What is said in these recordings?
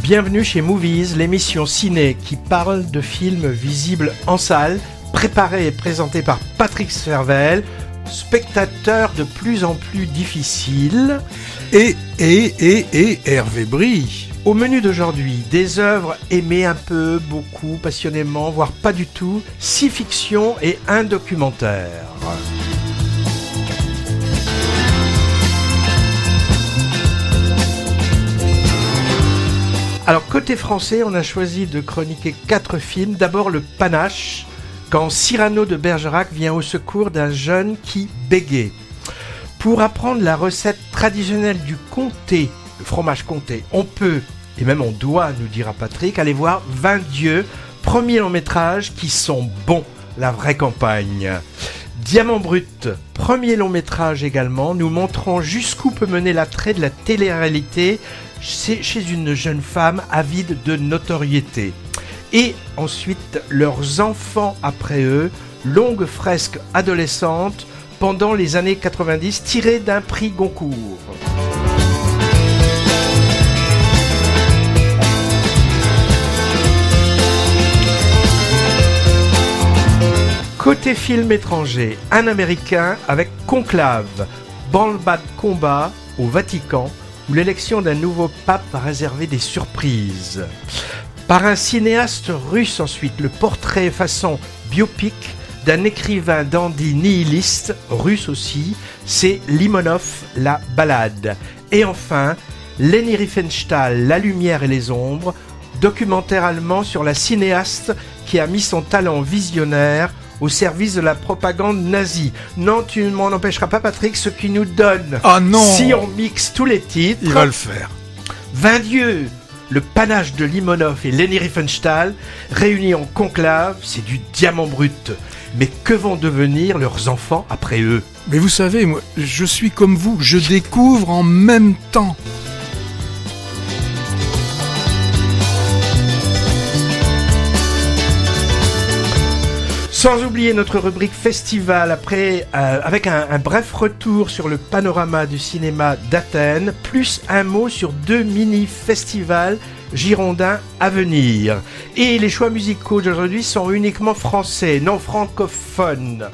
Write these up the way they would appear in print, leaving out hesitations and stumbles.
Bienvenue chez Movies, l'émission ciné qui parle de films visibles en salle, préparée et présentée par Patrick Servel, spectateur de plus en plus difficile. Et Hervé Brie. Au menu d'aujourd'hui, des œuvres aimées un peu, beaucoup, passionnément, voire pas du tout, 6 fictions et 1 documentaire. Alors, côté français, on a choisi de chroniquer 4 films. D'abord, Le Panache, quand Cyrano de Bergerac vient au secours d'un jeune qui bégaye. Pour apprendre la recette traditionnelle du comté, le fromage comté, on peut, et même on doit, nous dira Patrick, aller voir 20 dieux, premier long métrage qui sont bons, la vraie campagne. Diamant brut, premier long métrage également, nous montrons jusqu'où peut mener l'attrait de la télé-réalité chez une jeune femme avide de notoriété. Et ensuite, leurs enfants après eux, longue fresque adolescente pendant les années 90 tirée d'un prix Goncourt. Côté film étranger, un américain avec Conclave, branle-bas de combat au Vatican, où l'élection d'un nouveau pape va réserver des surprises. Par un cinéaste russe ensuite, le portrait façon biopic d'un écrivain dandy nihiliste, russe aussi, c'est Limonov, la balade. Et enfin, Leni Riefenstahl, La lumière et les ombres, documentaire allemand sur la cinéaste qui a mis son talent visionnaire au service de la propagande nazie. Non, tu ne m'en empêcheras pas, Patrick, ce qui nous donne, si on mixe tous les titres, il va le faire. 20 dieux, Le Panache de Limonov et Leni Riefenstahl, réunis en conclave, c'est du diamant brut. Mais que vont devenir leurs enfants après eux ? Mais vous savez, moi, je suis comme vous, je découvre en même temps. Sans oublier notre rubrique festival, après, avec un bref retour sur le panorama du cinéma d'Athènes, plus un mot sur 2 mini-festivals girondins à venir. Et les choix musicaux d'aujourd'hui sont uniquement français, non francophones.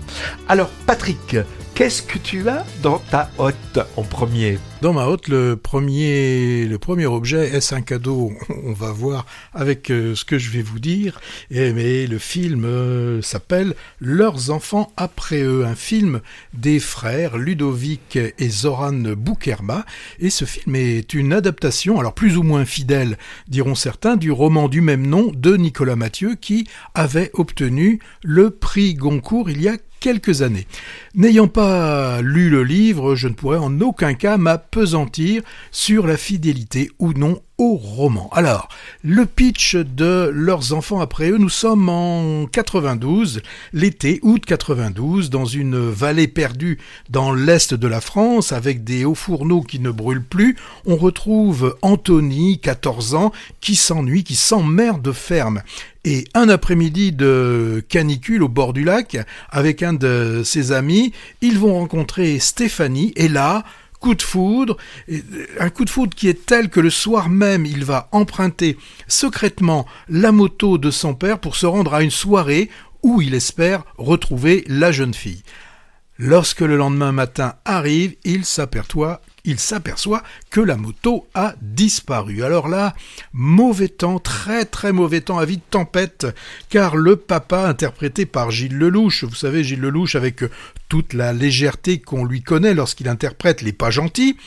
Alors Patrick, qu'est-ce que tu as dans ta hotte en premier ? Dans ma hotte, le premier objet, est-ce un cadeau ? On va voir avec ce que je vais vous dire. Mais le film s'appelle Leurs enfants après eux, un film des frères Ludovic et Zoran Boukerma. Et ce film est une adaptation, alors plus ou moins fidèle, diront certains, du roman du même nom de Nicolas Mathieu qui avait obtenu le prix Goncourt il y a quelques années. N'ayant pas lu le livre, je ne pourrais en aucun cas m'appesantir sur la fidélité ou non au roman. Alors, le pitch de Leurs enfants après eux, nous sommes en 92, l'été, août 92, dans une vallée perdue dans l'est de la France, avec des hauts fourneaux qui ne brûlent plus. On retrouve Anthony, 14 ans, qui s'ennuie, qui s'emmerde de ferme. Et un après-midi de canicule au bord du lac, avec un de ses amis, ils vont rencontrer Stéphanie, et là, coup de foudre, un coup de foudre qui est tel que le soir même, il va emprunter secrètement la moto de son père pour se rendre à une soirée où il espère retrouver la jeune fille. Lorsque le lendemain matin arrive, il s'aperçoit que la moto a disparu. Alors là, mauvais temps, très très mauvais temps, avis de tempête, car le papa, interprété par Gilles Lelouch, vous savez, Gilles Lelouch avec toute la légèreté qu'on lui connaît lorsqu'il interprète les pas gentils,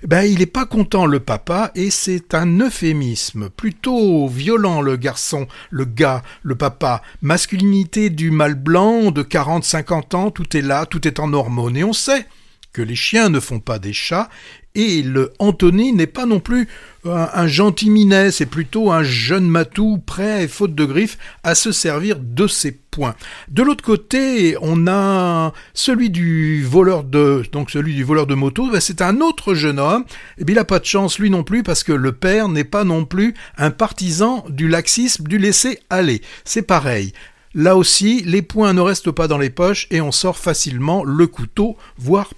il n'est pas content le papa, et c'est un euphémisme, plutôt violent le garçon, le gars, le papa, masculinité du mâle blanc de 40-50 ans, tout est là, tout est en hormones, et on sait que les chiens ne font pas des chats, et le Anthony n'est pas non plus un gentil minet, c'est plutôt un jeune matou prêt, faute de griffes, à se servir de ses poings. De l'autre côté, on a celui du voleur de moto, c'est un autre jeune homme, et bien il n'a pas de chance lui non plus, parce que le père n'est pas non plus un partisan du laxisme, du laisser-aller. C'est pareil. Là aussi, les poings ne restent pas dans les poches et on sort facilement le couteau, voire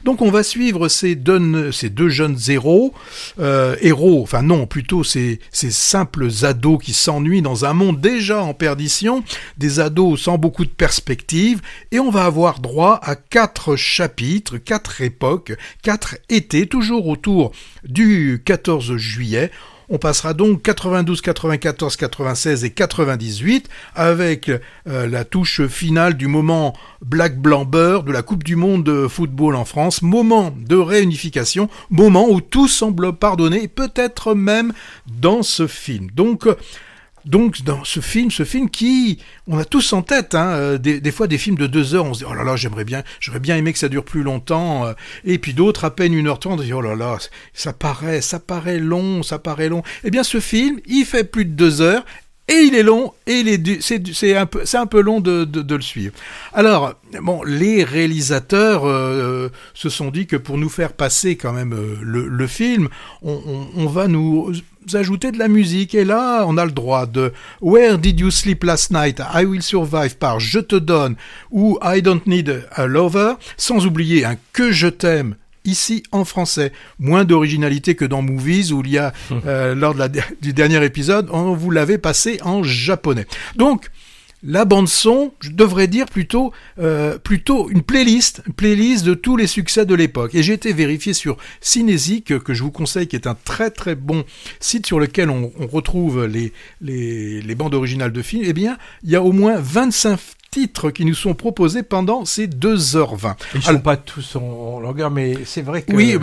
Donc on va suivre ces deux jeunes héros, enfin non, plutôt ces simples ados qui s'ennuient dans un monde déjà en perdition, des ados sans beaucoup de perspectives, et on va avoir droit à 4 chapitres, 4 époques, 4 étés, toujours autour du 14 juillet. On passera donc 92, 94, 96 et 98 avec la touche finale du moment Black Blanc Beurre de la Coupe du Monde de football en France, moment de réunification, moment où tout semble pardonner, peut-être même dans ce film. Donc dans ce film qui, on a tous en tête, des fois des films de 2 heures, on se dit oh là là, j'aurais bien aimé que ça dure plus longtemps, et puis d'autres à peine 1h30, on se dit oh là là, ça paraît long. Eh bien ce film, il fait plus de 2 heures, et il est long, et c'est un peu long de le suivre. Alors, bon, les réalisateurs se sont dit que pour nous faire passer quand même le film, on va nous ajouter de la musique, et là on a le droit de Where Did You Sleep Last Night, I Will Survive par Je te donne ou I Don't Need a Lover, sans oublier un Que je t'aime ici en français. Moins d'originalité que dans Movies où il y a lors du dernier épisode on vous l'avait passé en japonais. Donc la bande-son, je devrais dire plutôt une playlist de tous les succès de l'époque. Et j'ai été vérifié sur Cinésique, que je vous conseille, qui est un très très bon site sur lequel on retrouve les bandes originales de films. Eh bien, il y a au moins 25 titres qui nous sont proposés pendant ces 2h20. Ils ne sont pas tous en longueur, mais c'est vrai que... Oui,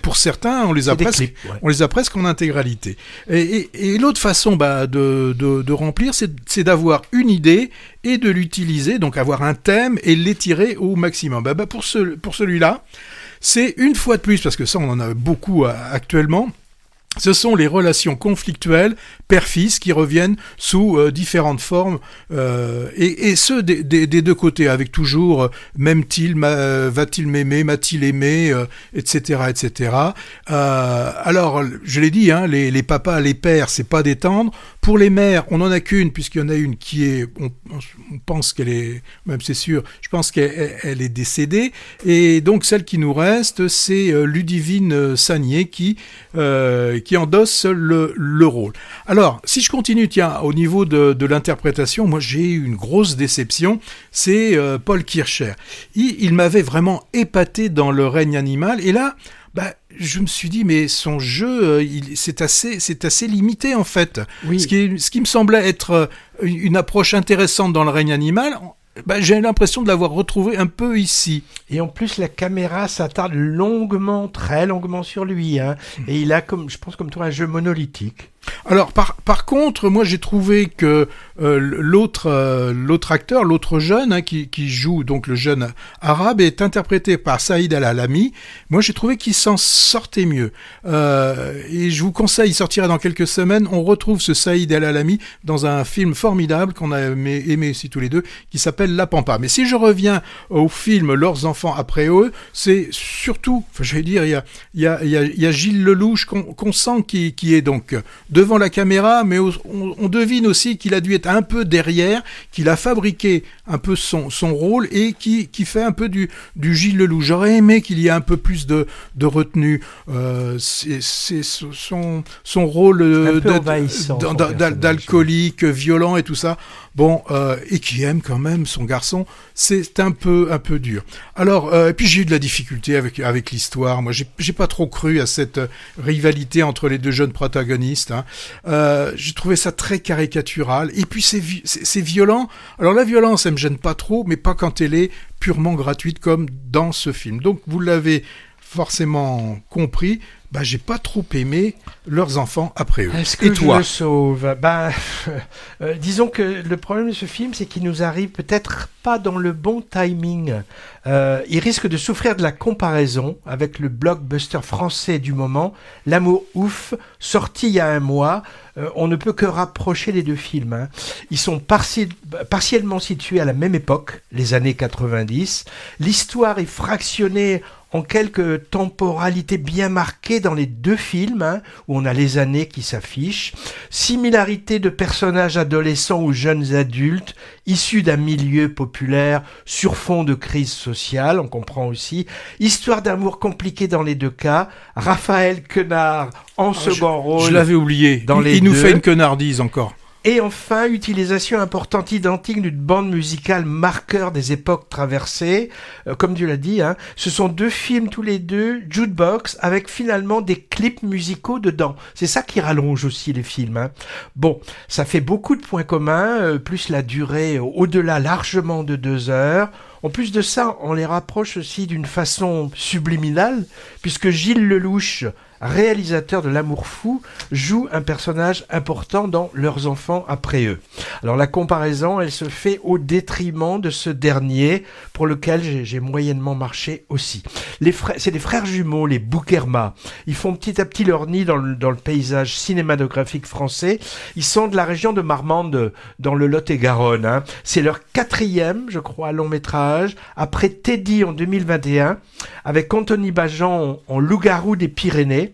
pour certains, on les a presque en intégralité. Et l'autre façon de remplir, c'est d'avoir une idée et de l'utiliser, donc avoir un thème et l'étirer au maximum. Pour celui-là, c'est une fois de plus, parce que ça, on en a beaucoup actuellement, ce sont les relations conflictuelles père-fils qui reviennent sous différentes formes et ceux des deux côtés, avec toujours m'aime-t-il, va-t-il m'aimer, m'a-t-il aimé, etc. Alors, je l'ai dit, les papas, les pères, c'est pas des tendres. Pour les mères, on n'en a qu'une, puisqu'il y en a une qui est, on pense qu'elle est, même c'est sûr, je pense qu'elle est décédée, et donc celle qui nous reste, c'est Ludivine Sagnier qui endosse le rôle. Alors, si je continue, au niveau de l'interprétation, moi j'ai eu une grosse déception, c'est Paul Kircher. Il m'avait vraiment épaté dans Le règne animal, et là, je me suis dit, mais son jeu, c'est assez limité en fait. Oui. Ce qui me semblait être une approche intéressante dans Le règne animal, j'ai l'impression de l'avoir retrouvé un peu ici. Et en plus, la caméra s'attarde très longuement sur lui. Et il a, je pense comme toi, un jeu monolithique. Alors, par contre, moi j'ai trouvé que l'autre acteur, l'autre jeune qui joue donc le jeune arabe, est interprété par Saïd Al-Alami. Moi j'ai trouvé qu'il s'en sortait mieux. Et je vous conseille, il sortira dans quelques semaines. On retrouve ce Saïd Al-Alami dans un film formidable qu'on a aimé aussi tous les deux, qui s'appelle La Pampa. Mais si je reviens au film Leurs enfants après eux, c'est surtout, je vais dire, il y a Gilles Lelouch qu'on sent qui est donc devant la caméra, mais on devine aussi qu'il a dû être un peu derrière, qu'il a fabriqué un peu son rôle et qui fait un peu du Gilles Lelouch. J'aurais aimé qu'il y ait un peu plus de retenue. C'est son rôle d'alcoolique, violent et tout ça. Bon, et qui aime quand même son garçon, c'est un peu dur. Alors, et puis j'ai eu de la difficulté avec l'histoire. Moi, j'ai pas trop cru à cette rivalité entre les deux jeunes protagonistes. J'ai trouvé ça très caricatural. Et puis c'est violent. Alors la violence, elle me gêne pas trop, mais pas quand elle est purement gratuite comme dans ce film. Donc vous l'avez forcément compris. J'ai pas trop aimé Leurs enfants après eux. Est-ce que je le sauve ? Disons que le problème de ce film, c'est qu'il nous arrive peut-être pas dans le bon timing. Il risque de souffrir de la comparaison avec le blockbuster français du moment, L'amour ouf, sorti il y a un mois. On ne peut que rapprocher les deux films. Ils sont partiellement situés à la même époque, les années 90. L'histoire est fractionnée en quelques temporalités bien marquées dans les deux films, où on a les années qui s'affichent, similarité de personnages adolescents ou jeunes adultes, issus d'un milieu populaire sur fond de crise sociale, on comprend aussi, histoire d'amour compliquée dans les deux cas, Raphaël Quenard en second rôle. Je l'avais oublié, il nous fait une quenardise encore. Et enfin, utilisation importante identique d'une bande musicale marqueur des époques traversées. Comme tu l'as dit, ce sont deux films tous les deux, jukebox, avec finalement des clips musicaux dedans. C'est ça qui rallonge aussi les films. Bon, ça fait beaucoup de points communs, plus la durée au-delà largement de 2 heures. En plus de ça, on les rapproche aussi d'une façon subliminale, puisque Gilles Lelouch, réalisateur de L'Amour fou, joue un personnage important dans Leurs enfants après eux. Alors la comparaison, elle se fait au détriment de ce dernier, pour lequel j'ai moyennement marché aussi. C'est des frères jumeaux, les Boukerma. Ils font petit à petit leur nid dans le paysage cinématographique français. Ils sont de la région de Marmande, dans le Lot-et-Garonne. C'est leur 4e, je crois, long métrage, après Teddy en 2021, avec Anthony Bajan en Loup-garou des Pyrénées.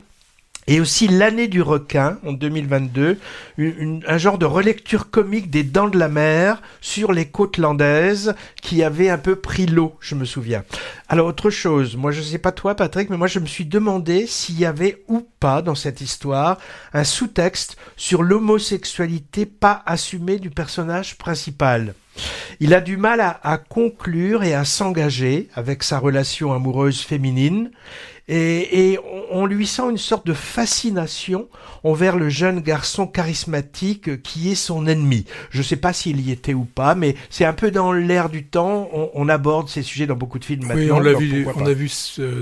Et aussi L'année du requin, en 2022, un genre de relecture comique des Dents de la mer sur les côtes landaises qui avait un peu pris l'eau, je me souviens. Alors autre chose, moi je sais pas toi Patrick, mais moi je me suis demandé s'il y avait ou pas dans cette histoire un sous-texte sur l'homosexualité pas assumée du personnage principal. Il a du mal à conclure et à s'engager avec sa relation amoureuse féminine et on lui sent une sorte de fascination envers le jeune garçon charismatique qui est son ennemi. Je ne sais pas s'il y était ou pas, mais c'est un peu dans l'air du temps. On aborde ces sujets dans beaucoup de films maintenant. Oui, on a vu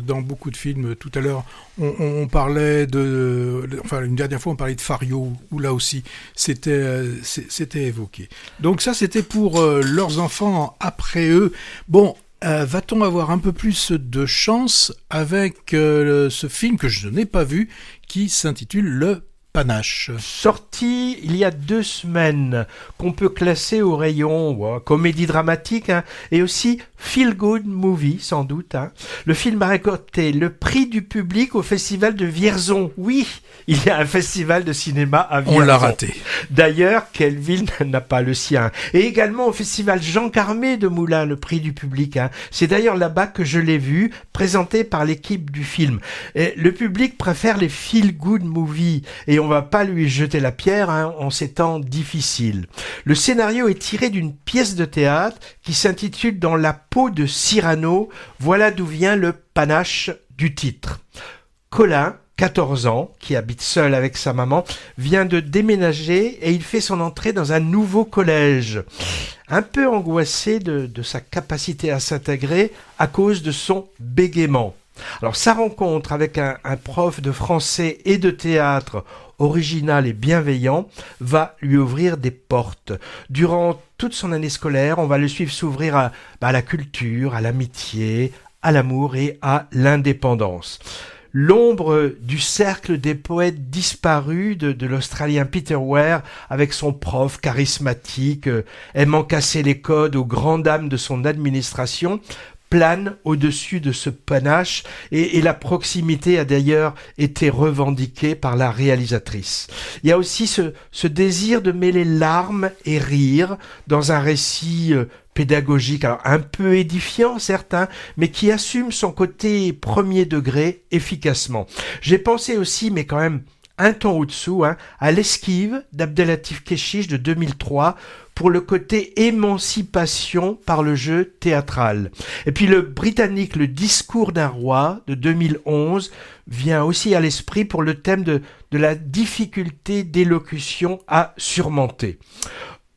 dans beaucoup de films tout à l'heure. On parlait une dernière fois on parlait de Fario, où là aussi c'était évoqué. Donc ça c'était pour Leurs enfants après eux. Bon. Va-t-on avoir un peu plus de chance avec ce film que je n'ai pas vu, qui s'intitule Le Panache. Sorti il y a 2 semaines, qu'on peut classer au rayon comédie dramatique et aussi feel-good movie, sans doute. Le film a récolté le prix du public au festival de Vierzon. Oui, il y a un festival de cinéma à Vierzon. On l'a raté. D'ailleurs, quelle ville n'a pas le sien? Et également au festival Jean Carmé de Moulins, le prix du public. C'est d'ailleurs là-bas que je l'ai vu, présenté par l'équipe du film. Et le public préfère les feel-good movies et on va pas lui jeter la pierre en ces temps difficiles. Le scénario est tiré d'une pièce de théâtre qui s'intitule Dans la peau de Cyrano. Voilà d'où vient le panache du titre. Colin, 14 ans, qui habite seul avec sa maman, vient de déménager et il fait son entrée dans un nouveau collège. Un peu angoissé de sa capacité à s'intégrer à cause de son bégaiement. Alors sa rencontre avec un prof de français et de théâtre original et bienveillant va lui ouvrir des portes. Durant toute son année scolaire, on va le suivre s'ouvrir à la culture, à l'amitié, à l'amour et à l'indépendance. L'ombre du cercle des poètes disparus de l'Australien Peter Ware, avec son prof charismatique, aimant casser les codes aux grandes dames de son administration, plane au-dessus de ce panache et la proximité a d'ailleurs été revendiquée par la réalisatrice. Il y a aussi ce désir de mêler larmes et rire dans un récit pédagogique, alors un peu édifiant certes, mais qui assume son côté premier degré efficacement. J'ai pensé aussi, mais quand même un ton au-dessous, à L'Esquive d'Abdelatif Kechiche de 2003 pour le côté émancipation par le jeu théâtral. Et puis le britannique Le Discours d'un roi de 2011 vient aussi à l'esprit pour le thème de la difficulté d'élocution à surmonter.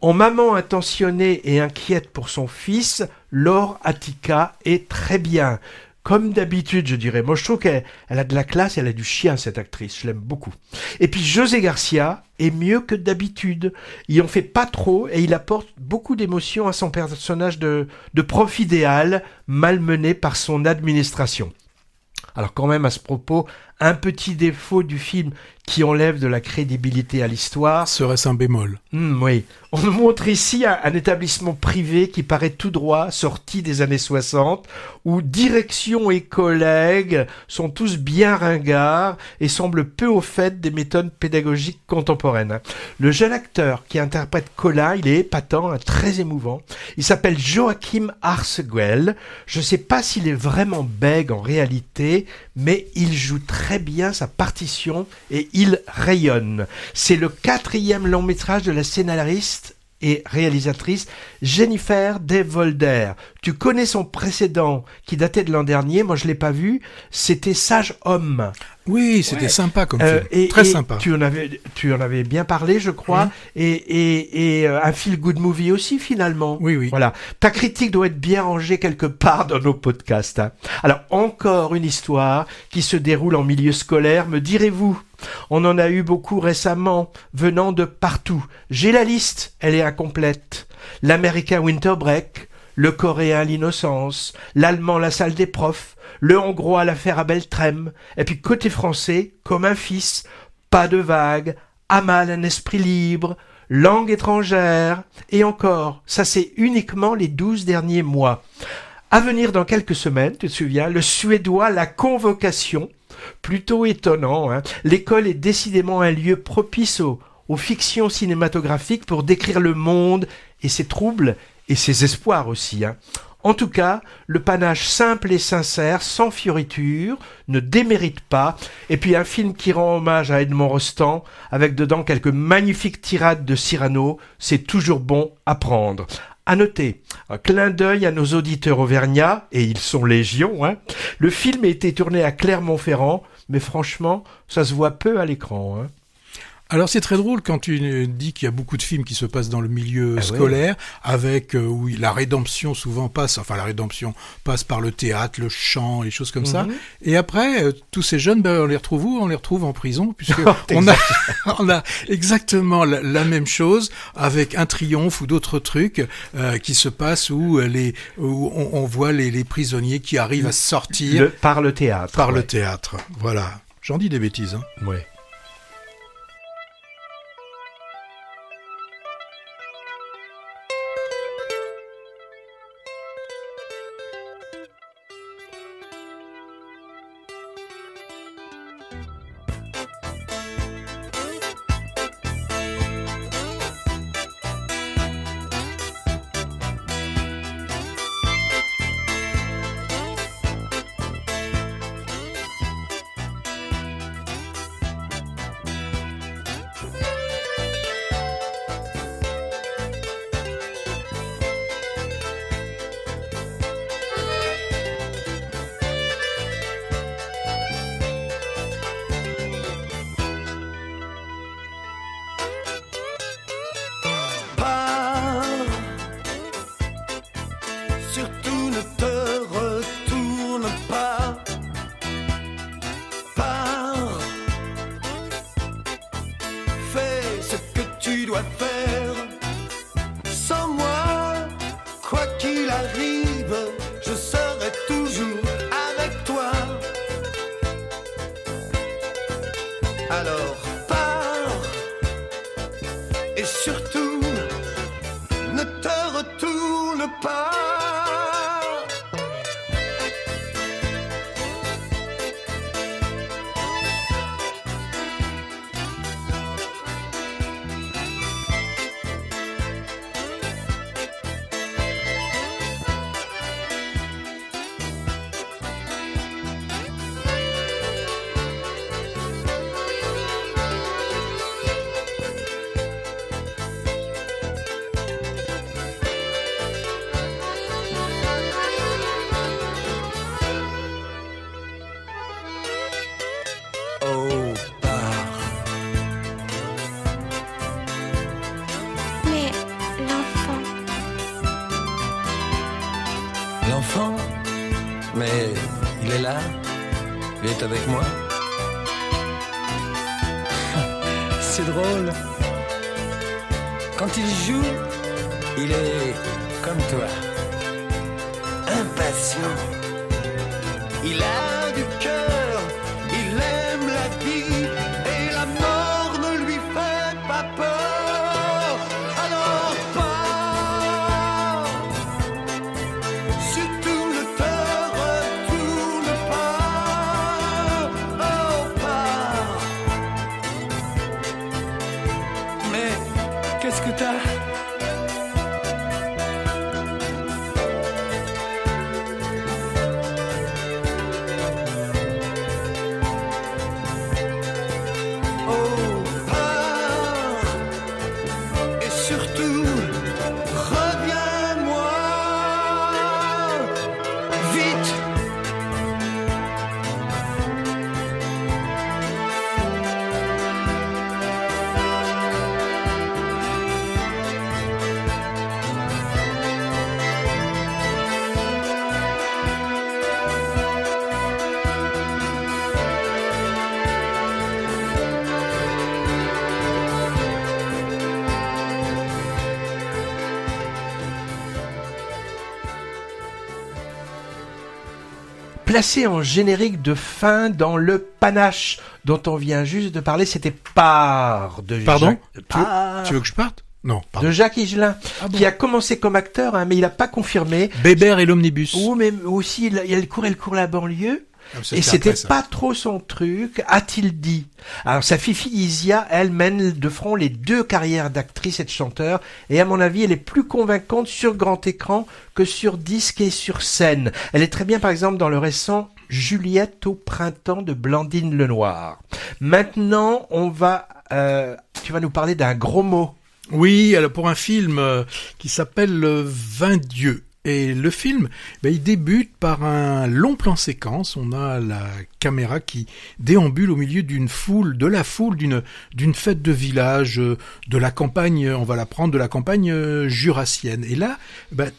En maman intentionnée et inquiète pour son fils, Laure Attica est très bien. Comme d'habitude, je dirais. Moi, je trouve qu'elle a de la classe, elle a du chien, cette actrice. Je l'aime beaucoup. Et puis, José Garcia est mieux que d'habitude. Il en fait pas trop et il apporte beaucoup d'émotion à son personnage de prof idéal, malmené par son administration. Alors quand même, à ce propos, Un petit défaut du film qui enlève de la crédibilité à l'histoire. Serait-ce un bémol? Oui. On nous montre ici un établissement privé qui paraît tout droit sorti des années 60, où direction et collègues sont tous bien ringards et semblent peu au fait des méthodes pédagogiques contemporaines. Le jeune acteur qui interprète Colin, il est épatant, très émouvant. Il s'appelle Joachim Arseguel. Je ne sais pas s'il est vraiment bègue en réalité, mais il joue très bien sa partition et il rayonne. C'est le 4e long métrage de la scénariste et réalisatrice Jennifer De Volder. Tu connais son précédent qui datait de l'an dernier, moi je l'ai pas vu, c'était Sage Homme. Oui, c'était sympa comme film, très sympa. Tu en avais bien parlé, je crois, et un feel-good movie aussi finalement. Oui. Voilà. Ta critique doit être bien rangée quelque part dans nos podcasts. Hein. Alors encore une histoire qui se déroule en milieu scolaire, me direz-vous? On en a eu beaucoup récemment, venant de partout. J'ai la liste, elle est incomplète. L'américain Winter Break, le coréen L'Innocence, l'allemand La Salle des Profs, le hongrois L'Affaire à Beltrem, et puis côté français, Comme un fils, Pas de vague, Amal un esprit libre, Langue étrangère, et encore, ça c'est uniquement les 12 derniers mois. À venir dans quelques semaines, tu te souviens, le suédois La Convocation, plutôt étonnant, hein. L'école est décidément un lieu propice aux fictions cinématographiques pour décrire le monde et ses troubles et ses espoirs aussi. Hein. En tout cas, le panache simple et sincère, sans fioriture, ne démérite pas. Et puis un film qui rend hommage à Edmond Rostand, avec dedans quelques magnifiques tirades de Cyrano, c'est toujours bon à prendre. À noter, un clin d'œil à nos auditeurs auvergnats, et ils sont légion, hein. Le film a été tourné à Clermont-Ferrand, mais franchement, ça se voit peu à l'écran, hein. Alors c'est très drôle quand tu dis qu'il y a beaucoup de films qui se passent dans le milieu scolaire, avec où la rédemption souvent passe par le théâtre, le chant, les choses comme ça. Et après, tous ces jeunes, on les retrouve où? On les retrouve en prison, puisque on a exactement la même chose avec un triomphe ou d'autres trucs qui se passent où on voit les prisonniers qui arrivent à sortir par le théâtre. Par le théâtre, voilà. J'en dis des bêtises, hein. Ouais. Alors pars et surtout ne te retourne pas. L'enfant, mais il est là, il est avec moi. C'est drôle. Quand il joue, il est comme toi, impatient. Il a du cœur, il aime Lolita. Oh, pars et surtout reviens-moi vite. Placé en générique de fin dans le panache dont on vient juste de parler, c'était Part de Pardon? Part Tu veux que je parte? Non, pardon. de Jacques Higelin, Ah bon. qui a commencé comme acteur, mais il n'a pas confirmé. Bébert et l'omnibus. Ou même aussi, il y a le court la banlieue. Ah, Et c'était pas trop son truc, a-t-il dit. Alors sa fille Isia, elle mène de front les deux carrières d'actrice et de chanteur, et à mon avis, elle est plus convaincante sur grand écran que sur disque et sur scène. Elle est très bien, par exemple, dans le récent Juliette au printemps de Blandine Lenoir. Maintenant, tu vas nous parler d'un gros mot. Oui, alors pour un film qui s'appelle 20 dieux. Et le film, il débute par un long plan séquence. On a la caméra qui déambule au milieu d'une foule, d'une fête de village, de la campagne, on va la prendre de la campagne jurassienne. Et là,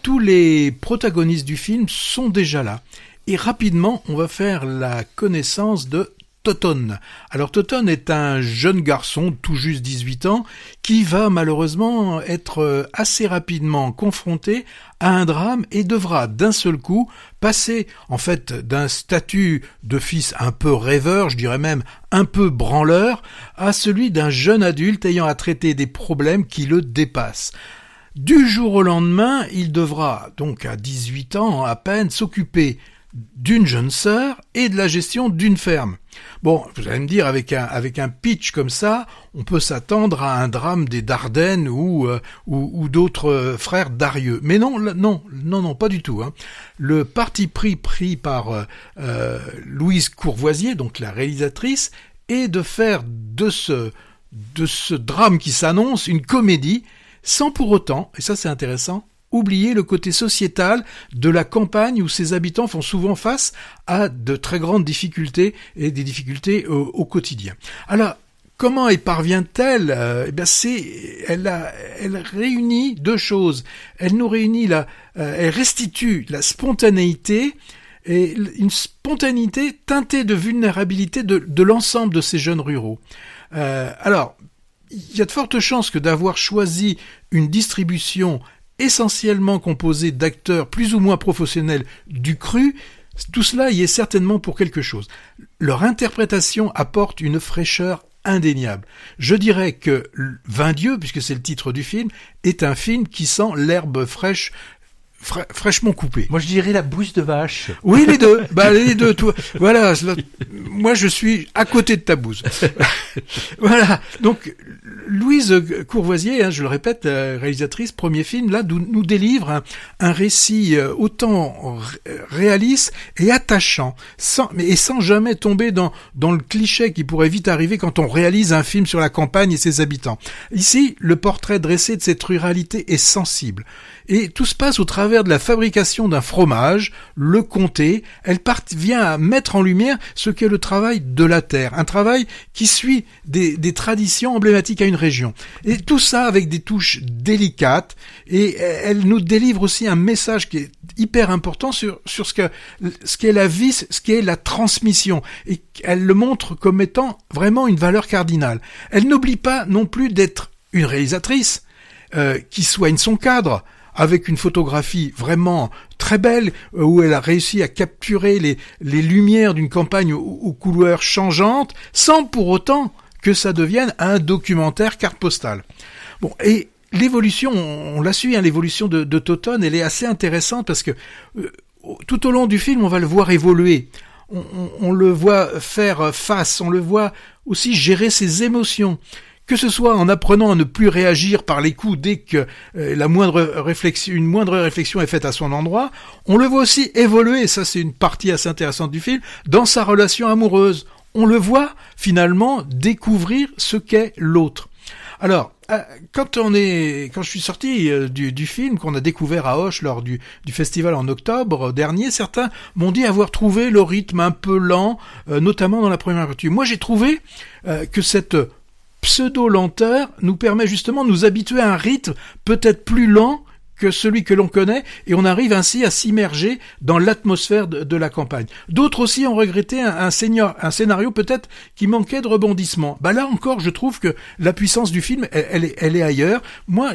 tous les protagonistes du film sont déjà là. Et rapidement, on va faire la connaissance de Toton. Alors Toton est un jeune garçon, tout juste 18 ans, qui va malheureusement être assez rapidement confronté à un drame et devra d'un seul coup passer en fait d'un statut de fils un peu rêveur, je dirais même un peu branleur, à celui d'un jeune adulte ayant à traiter des problèmes qui le dépassent. Du jour au lendemain, il devra donc à 18 ans à peine s'occuper d'une jeune sœur et de la gestion d'une ferme. Bon, vous allez me dire, avec un pitch comme ça, on peut s'attendre à un drame des Dardennes ou d'autres frères d'Arieux. Mais non, pas du tout. Hein. Le parti pris par Louise Courvoisier, donc la réalisatrice, est de faire de ce drame qui s'annonce une comédie, sans pour autant, et ça c'est intéressant, oublier le côté sociétal de la campagne où ses habitants font souvent face à de très grandes difficultés et des difficultés au quotidien. Alors, comment y parvient-elle ? Elle réunit deux choses. Elle nous réunit elle restitue la spontanéité et une spontanéité teintée de vulnérabilité de l'ensemble de ces jeunes ruraux. Alors, il y a de fortes chances que d'avoir choisi une distribution essentiellement composé d'acteurs plus ou moins professionnels du cru, tout cela y est certainement pour quelque chose. Leur interprétation apporte une fraîcheur indéniable. Je dirais que 20 dieux, puisque c'est le titre du film, est un film qui sent l'herbe fraîchement coupée. Moi je dirais la bouse de vache. Oui, les deux. Les deux. Toi. Voilà. Moi je suis à côté de ta bouse. Voilà. Donc Louise Courvoisier, je le répète, réalisatrice, premier film, là nous délivre un récit autant réaliste et attachant, sans jamais tomber dans le cliché qui pourrait vite arriver quand on réalise un film sur la campagne et ses habitants. Ici, le portrait dressé de cette ruralité est sensible. Et tout se passe au travers de la fabrication d'un fromage, le comté. Elle parvient à mettre en lumière ce qu'est le travail de la terre, un travail qui suit des traditions emblématiques à une région. Et tout ça avec des touches délicates, et elle nous délivre aussi un message qui est hyper important sur ce qu'est la vie, ce qu'est la transmission, et elle le montre comme étant vraiment une valeur cardinale. Elle n'oublie pas non plus d'être une réalisatrice qui soigne son cadre, avec une photographie vraiment très belle, où elle a réussi à capturer les lumières d'une campagne aux couleurs changeantes, sans pour autant que ça devienne un documentaire carte postale. Bon, et l'évolution, on la suit, l'évolution de Toton, elle est assez intéressante parce que tout au long du film, on va le voir évoluer. On le voit faire face, on le voit aussi gérer ses émotions. que ce soit en apprenant à ne plus réagir par les coups dès que une moindre réflexion est faite à son endroit, on le voit aussi évoluer, et ça c'est une partie assez intéressante du film, dans sa relation amoureuse. On le voit finalement découvrir ce qu'est l'autre. Alors, quand je suis sorti du film qu'on a découvert à Auch lors du festival en octobre dernier, certains m'ont dit avoir trouvé le rythme un peu lent, notamment dans la première partie. Moi, j'ai trouvé que cette pseudo-lenteur nous permet justement de nous habituer à un rythme peut-être plus lent que celui que l'on connaît, et on arrive ainsi à s'immerger dans l'atmosphère de la campagne. D'autres aussi ont regretté un scénario peut-être qui manquait de rebondissement. Là encore, je trouve que la puissance du film, elle est ailleurs. Moi,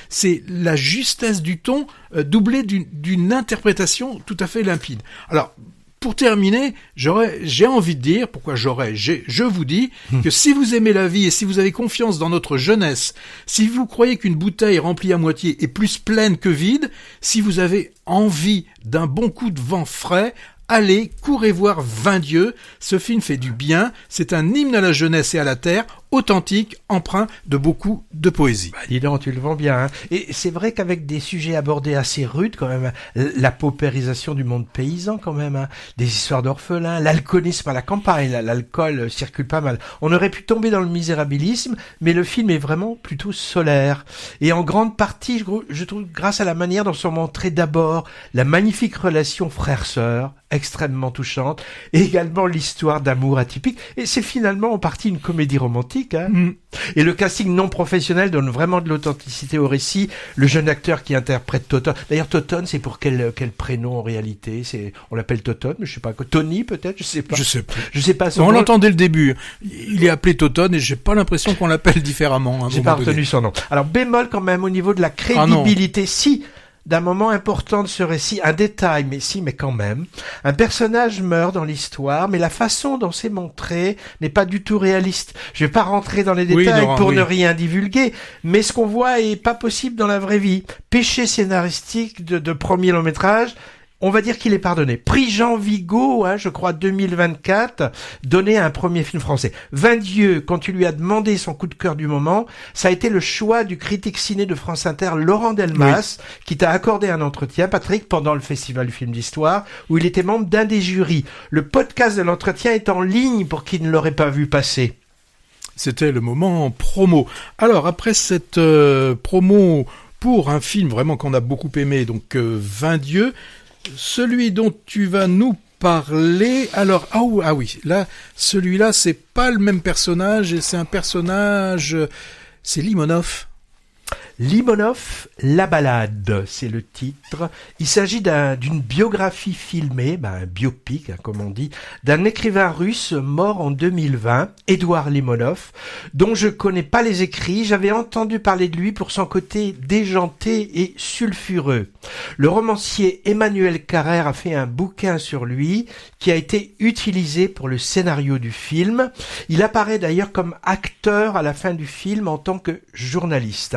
c'est la justesse du ton doublée d'une interprétation tout à fait limpide. Alors, pour terminer, j'ai envie de dire, je vous dis que si vous aimez la vie et si vous avez confiance dans notre jeunesse, si vous croyez qu'une bouteille remplie à moitié est plus pleine que vide, si vous avez envie d'un bon coup de vent frais, allez, courez voir 20 dieux. Ce film fait du bien, c'est un hymne à la jeunesse et à la terre, authentique, empreint de beaucoup de poésie. Dis donc, tu le vends bien. Hein. Et c'est vrai qu'avec des sujets abordés assez rudes quand même, la paupérisation du monde paysan quand même, hein, des histoires d'orphelins, l'alcoolisme à la campagne, l'alcool circule pas mal. On aurait pu tomber dans le misérabilisme, mais le film est vraiment plutôt solaire. Et en grande partie, je trouve, grâce à la manière dont sont montrées d'abord la magnifique relation frère-sœur, extrêmement touchante, et également l'histoire d'amour atypique. Et c'est finalement en partie une comédie romantique. Hein. Et le casting non professionnel donne vraiment de l'authenticité au récit. Le jeune acteur qui interprète Toton. D'ailleurs, Toton, c'est pour quel prénom en réalité? On l'appelle Toton, mais je sais pas. Tony peut-être, je sais pas. Je sais pas. Je sais pas. On l'entend dès le début. Il est appelé Toton et j'ai pas l'impression qu'on l'appelle différemment. J'ai pas retenu son nom. Alors bémol quand même au niveau de la crédibilité. Si. D'un moment important de ce récit, un détail, mais quand même. Un personnage meurt dans l'histoire, mais la façon dont c'est montré n'est pas du tout réaliste. Je vais pas rentrer dans les détails pour ne rien divulguer, mais ce qu'on voit est pas possible dans la vraie vie. Péché scénaristique de premier long métrage, on va dire qu'il est pardonné. Prix Jean Vigo, je crois 2024, donné à un premier film français. 20 dieux, quand tu lui as demandé son coup de cœur du moment, ça a été le choix du critique ciné de France Inter, Laurent Delmas, qui t'a accordé un entretien, Patrick, pendant le Festival du film d'histoire, où il était membre d'un des jurys. Le podcast de l'entretien est en ligne pour qui ne l'aurait pas vu passer. C'était le moment promo. Alors, après cette promo pour un film vraiment qu'on a beaucoup aimé, donc 20 dieux, celui dont tu vas nous parler, alors, oui, là, celui-là, c'est pas le même personnage, et c'est un personnage, c'est Limonov. Limonov, la balade, c'est le titre. Il s'agit d'une biographie filmée, un biopic, comme on dit, d'un écrivain russe mort en 2020, Édouard Limonov, dont je connais pas les écrits. J'avais entendu parler de lui pour son côté déjanté et sulfureux. Le romancier Emmanuel Carrère a fait un bouquin sur lui qui a été utilisé pour le scénario du film. Il apparaît d'ailleurs comme acteur à la fin du film en tant que journaliste.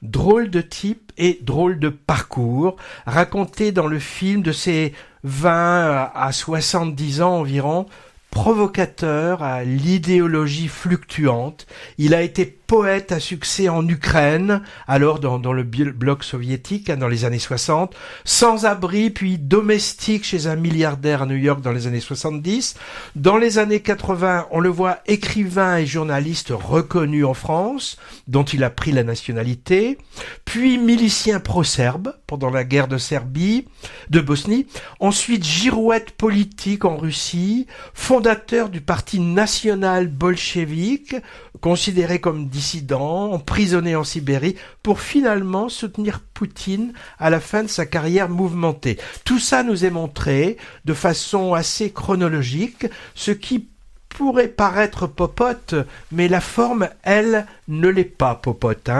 Drôle de type et drôle de parcours, raconté dans le film de ses 20 à 70 ans environ, provocateur à l'idéologie fluctuante. Il a été poète à succès en Ukraine, alors dans le bloc soviétique, dans les années 60, sans-abri puis domestique chez un milliardaire à New York dans les années 70. Dans les années 80, on le voit écrivain et journaliste reconnu en France, dont il a pris la nationalité, puis milicien pro-serbe pendant la guerre de Bosnie, ensuite girouette politique en Russie, fondateur du parti national bolchevique, considéré comme dissident, emprisonné en Sibérie, pour finalement soutenir Poutine à la fin de sa carrière mouvementée. Tout ça nous est montré de façon assez chronologique, ce qui pourrait paraître popote, mais la forme, elle, ne l'est pas popote.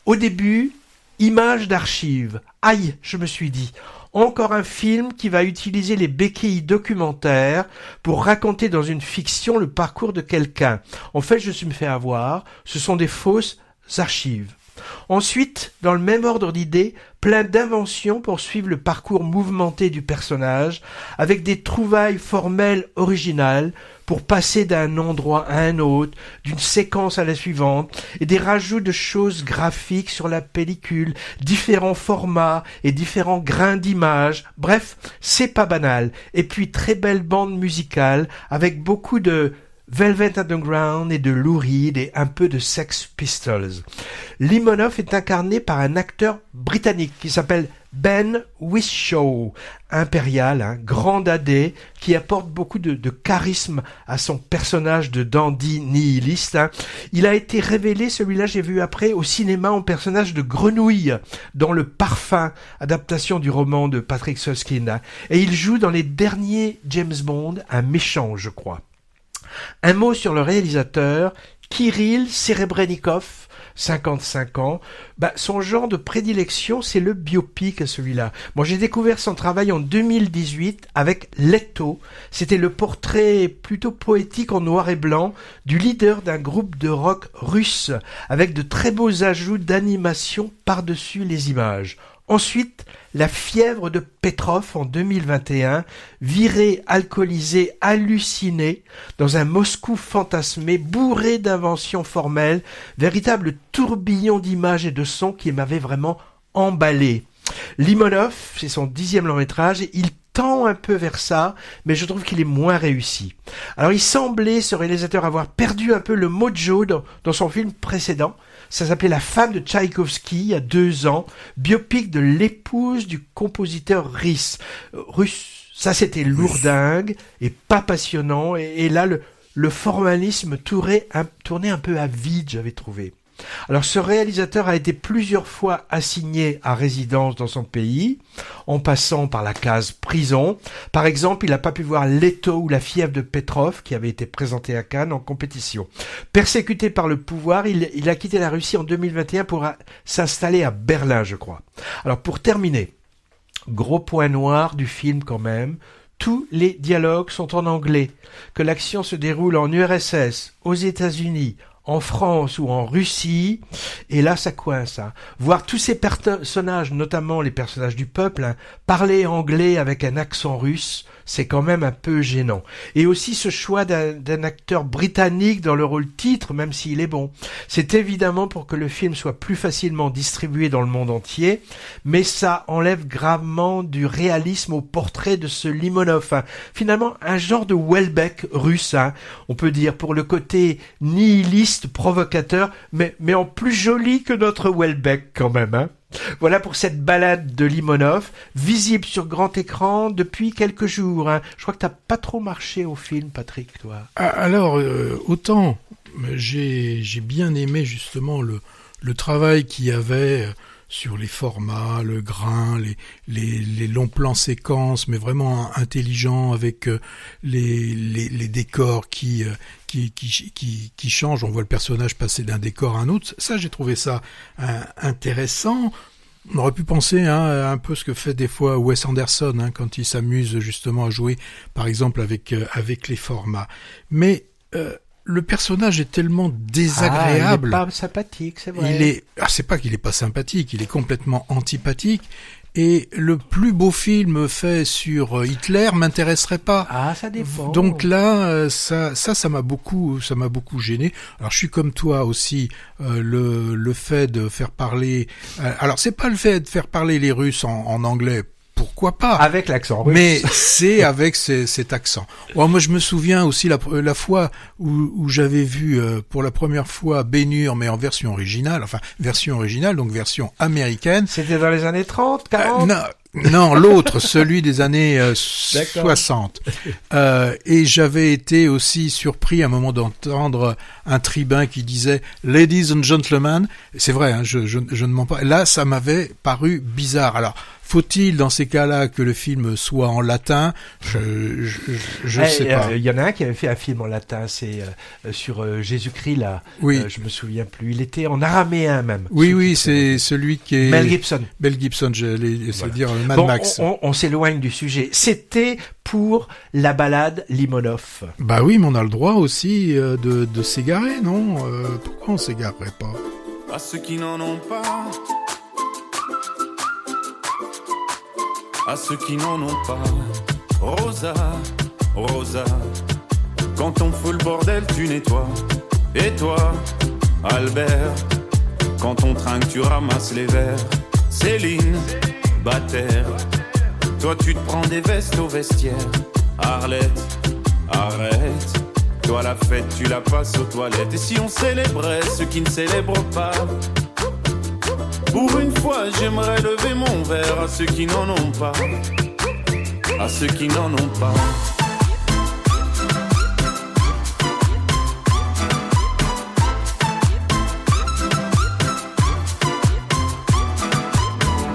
Au début, image d'archives. Aïe, je me suis dit. Encore un film qui va utiliser les béquilles documentaires pour raconter dans une fiction le parcours de quelqu'un. En fait, je me suis fait avoir, ce sont des fausses archives. Ensuite, dans le même ordre d'idées, plein d'inventions pour suivre le parcours mouvementé du personnage, avec des trouvailles formelles originales pour passer d'un endroit à un autre, d'une séquence à la suivante, et des rajouts de choses graphiques sur la pellicule, différents formats et différents grains d'image. Bref, c'est pas banal. Et puis très belle bande musicale, avec beaucoup de Velvet Underground et de Lou Reed et un peu de Sex Pistols. Limonov est incarné par un acteur britannique qui s'appelle Ben Whishaw, impérial, grand dadais, qui apporte beaucoup de charisme à son personnage de dandy nihiliste. Il a été révélé, celui-là j'ai vu après, au cinéma en personnage de grenouille dans Le Parfum, adaptation du roman de Patrick Süskind. Et il joue dans les derniers James Bond, un méchant je crois. Un mot sur le réalisateur, Kirill Serebrennikov, 55 ans. Son genre de prédilection, c'est le biopic, celui-là. Moi, j'ai découvert son travail en 2018 avec Leto. C'était le portrait plutôt poétique en noir et blanc du leader d'un groupe de rock russe, avec de très beaux ajouts d'animation par-dessus les images. Ensuite, La fièvre de Petrov en 2021, viré, alcoolisé, halluciné, dans un Moscou fantasmé, bourré d'inventions formelles, véritable tourbillon d'images et de sons qui m'avait vraiment emballé. Limonov, c'est son 10e long-métrage, il tend un peu vers ça, mais je trouve qu'il est moins réussi. Alors il semblait, ce réalisateur, avoir perdu un peu le mojo dans son film précédent. Ça s'appelait La femme de Tchaïkovski, il y a 2 ans, biopic de l'épouse du compositeur russe. Ça, c'était lourdingue et pas passionnant. Et là, le formalisme tournait un peu à vide, j'avais trouvé. Alors, ce réalisateur a été plusieurs fois assigné à résidence dans son pays, en passant par la case prison. Par exemple, il n'a pas pu voir Leto ou La fièvre de Petrov, qui avait été présenté à Cannes en compétition. Persécuté par le pouvoir, il a quitté la Russie en 2021 pour s'installer à Berlin, je crois. Alors, pour terminer, gros point noir du film quand même, tous les dialogues sont en anglais, que l'action se déroule en URSS, aux États-Unis, en France ou en Russie, et là ça coince. Voir tous ces personnages, notamment les personnages du peuple, parler anglais avec un accent russe, c'est quand même un peu gênant. Et aussi ce choix d'un acteur britannique dans le rôle titre, même s'il est bon. C'est évidemment pour que le film soit plus facilement distribué dans le monde entier, mais ça enlève gravement du réalisme au portrait de ce Limonov. Finalement, un genre de Welbeck russe, on peut dire, pour le côté nihiliste, provocateur, mais en plus joli que notre Welbeck quand même. Voilà pour cette balade de Limonov, visible sur grand écran depuis quelques jours. Je crois que t'as pas trop marché au film, Patrick, toi. Alors, autant j'ai bien aimé justement le travail qu'il y avait sur les formats, le grain, les longs plans séquences, mais vraiment intelligents, avec les décors qui changent. On voit le personnage passer d'un décor à un autre. Ça, j'ai trouvé ça intéressant. On aurait pu penser un peu ce que fait des fois Wes Anderson quand il s'amuse justement à jouer, par exemple, avec les formats. Mais le personnage est tellement désagréable. Il est pas sympathique, c'est vrai. C'est pas qu'il est pas sympathique, il est complètement antipathique. Et le plus beau film fait sur Hitler m'intéresserait pas. Ah, ça dépend. Donc là, ça m'a beaucoup gêné. Alors je suis comme toi aussi, le fait de faire parler. Alors c'est pas le fait de faire parler les Russes en anglais. Pourquoi pas? Avec l'accent russe. Mais c'est avec cet accent. Moi, je me souviens aussi la fois où j'avais vu pour la première fois Ben-Hur, mais en version originale, donc version américaine. C'était dans les années 30, 40? Non, l'autre, celui des années 60. Et j'avais été aussi surpris à un moment d'entendre un tribun qui disait « Ladies and gentlemen ». C'est vrai, je ne mens pas. Là, ça m'avait paru bizarre. Alors, faut-il, dans ces cas-là, que le film soit en latin? Je sais pas. Il y en a un qui avait fait un film en latin, c'est sur Jésus-Christ, là. Oui. Je me souviens plus. Il était en araméen, même. Oui, c'est celui qui est... Mel Gibson. Mel Gibson, c'est dire Mad Max. On s'éloigne du sujet. C'était pour la balade Limonov. Bah oui, mais on a le droit aussi de s'égarer, non? Pourquoi on s'égarerait pas? à ceux qui n'en ont pas, à ceux qui n'en ont pas. Rosa, Rosa, quand on fout le bordel tu nettoies. Et toi, Albert, quand on trinque tu ramasses les verres. Céline, Bataire, toi tu te prends des vestes au vestiaire. Arlette, arrête, toi la fête tu la passes aux toilettes. Et si on célébrait ceux qui ne célèbrent pas, pour une fois j'aimerais lever mon verre à ceux qui n'en ont pas, à ceux qui n'en ont pas.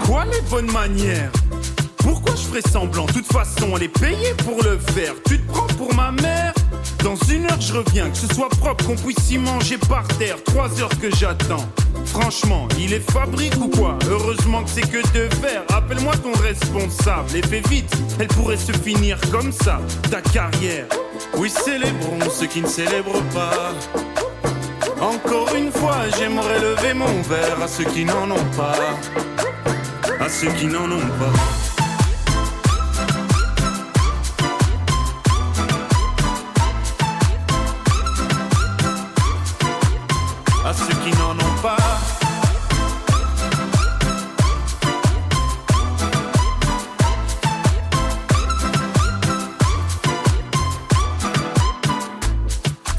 Quoi les bonnes manières? Pourquoi je ferais semblant? De toute façon elle est payée pour le faire. Tu te prends pour ma mère? Dans 1 heure je reviens, que ce soit propre, qu'on puisse y manger par terre. 3 heures que j'attends. Franchement, il est fabrique ou quoi? Heureusement que c'est que de verre. Appelle-moi ton responsable et fais vite, elle pourrait se finir comme ça, ta carrière. Oui, célébrons ceux qui ne célèbrent pas. Encore une fois, j'aimerais lever mon verre à ceux qui n'en ont pas, à ceux qui n'en ont pas. À ceux qui n'en ont pas.